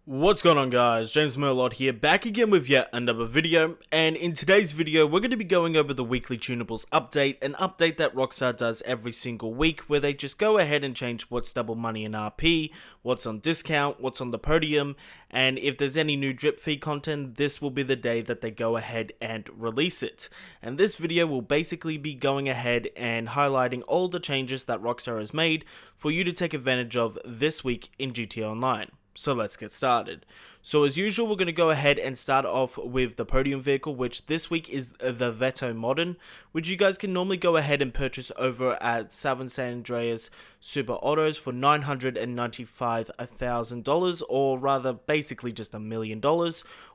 What's going on, guys? Zinus ML here, back again with yet another video, and in today's video we're going to be going over the weekly Tunables update, an update that Rockstar does every single week where they just go ahead and change what's double money in RP, what's on discount, what's on the podium, and if there's any new drip feed content, this will be the day that they go ahead and release it. And this video will basically be going ahead and highlighting all the changes that Rockstar has made for you to take advantage of this week in GTA Online. So let's get started. So as usual, we're going to go ahead and start off with the Podium Vehicle, which this week is the Veto Modern, which you guys can normally go ahead and purchase over at San Andreas Super Autos for $995,000, or rather basically just $1 million,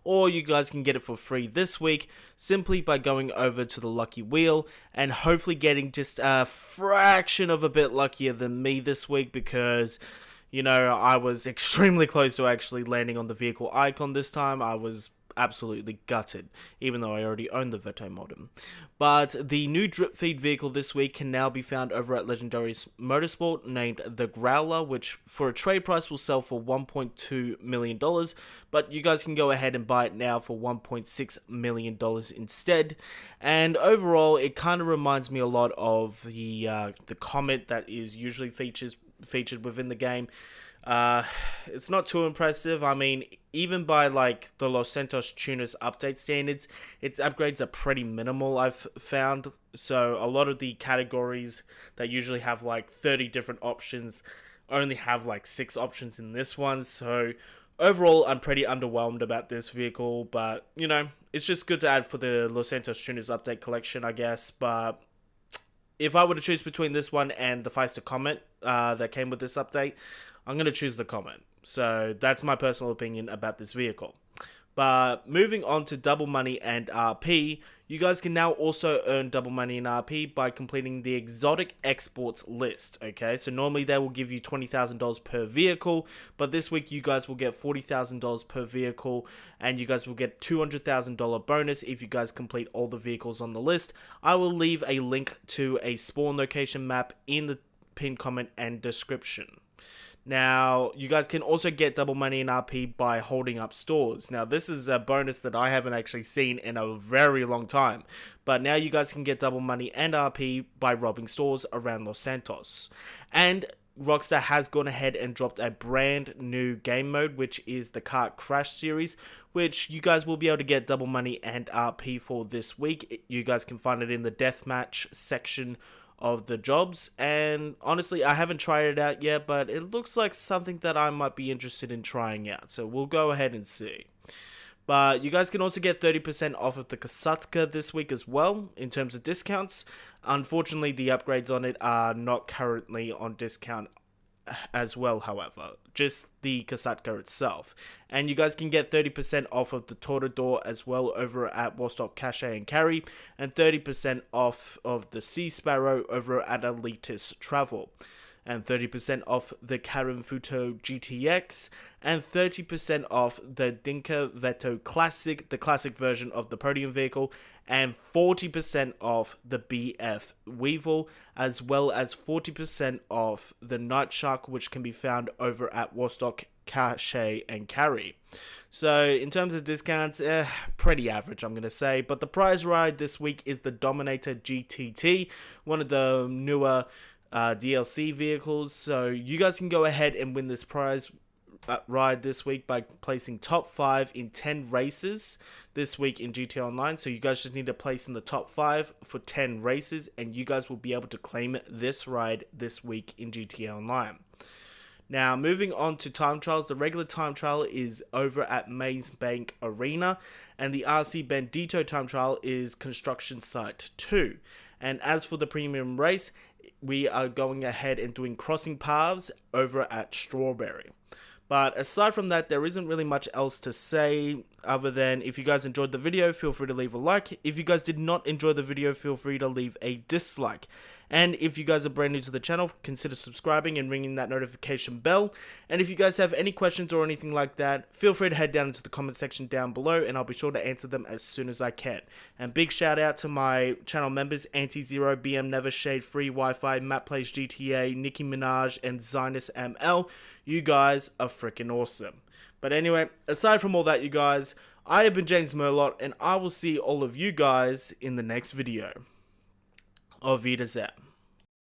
or you guys can get it for free this week simply by going over to the Lucky Wheel and hopefully getting just a fraction of a bit luckier than me this week, because you know, I was extremely close to actually landing on the vehicle icon this time. I was absolutely gutted, even though I already owned the Veto Modem. But the new Dripfeed Vehicle this week can now be found over at Legendary Motorsport, named the Growler, which for a trade price will sell for $1.2 million, but you guys can go ahead and buy it now for $1.6 million instead. And overall, it kind of reminds me a lot of the Comet that is usually featured within the game. It's not too impressive. I mean, even by like the Los Santos tuners update standards, its upgrades are pretty minimal, I've found. So a lot of the categories that usually have like 30 different options only have like 6 options in this one. So overall, I'm pretty underwhelmed about this vehicle, but you know, it's just good to add for the Los Santos tuners update collection, I guess. But if I were to choose between this one and the Feisty Comet that came with this update, I'm going to choose the Comet. So that's my personal opinion about this vehicle. But moving on to double money and RP, you guys can now also earn double money in RP by completing the exotic exports list, okay? So normally they will give you $20,000 per vehicle, but this week you guys will get $40,000 per vehicle, and you guys will get $200,000 bonus if you guys complete all the vehicles on the list. I will leave a link to a spawn location map in the pinned comment and description. Now, you guys can also get double money in RP by holding up stores. Now, this is a bonus that I haven't actually seen in a very long time. But now you guys can get double money and RP by robbing stores around Los Santos. And Rockstar has gone ahead and dropped a brand new game mode, which is the Kart Krash series, which you guys will be able to get double money and RP for this week. You guys can find it in the deathmatch section of the jobs, and honestly I haven't tried it out yet, but it looks like something that I might be interested in trying out, so we'll go ahead and see. But you guys can also get 30% off of the Kasatka this week as well in terms of discounts. Unfortunately, the upgrades on it are not currently on discount as well, however, just the Kasatka itself. And you guys can get 30% off of the Tortador as well over at Vostok Cache and Carry, and 30% off of the Sea Sparrow over at Elitis Travel, and 30% off the Karimfuto GTX, and 30% off the Dinka Veto Classic, the classic version of the Podium Vehicle, and 40% off the BF Weevil, as well as 40% off the Night Shark, which can be found over at Vostok Cache and Carry. So in terms of discounts, pretty average, I'm going to say. But the prize ride this week is the Dominator GTT, one of the newer DLC vehicles. So you guys can go ahead and win this prize ride this week by placing top 5 in 10 races this week in GTA Online. So you guys just need to place in the top 5 for 10 races, and you guys will be able to claim this ride this week in GTA Online. Now, moving on to time trials, the regular time trial is over at Maze Bank Arena, and the RC Bandito time trial is Construction Site 2. And as for the premium race, we are going ahead and doing Crossing Paths over at Strawberry. But aside from that, there isn't really much else to say other than if you guys enjoyed the video, feel free to leave a like. If you guys did not enjoy the video, feel free to leave a dislike. And if you guys are brand new to the channel, consider subscribing and ringing that notification bell. And if you guys have any questions or anything like that, feel free to head down into the comment section down below, and I'll be sure to answer them as soon as I can. And big shout out to my channel members, anteZERO, BM Never, Shade Free, Wi-Fi, PlaysGTA, Nicky Minaj, and Zinus ML. You guys are freaking awesome. But anyway, aside from all that, you guys, I have been James Merlot, and I will see all of you guys in the next video. Auf Wiedersehen.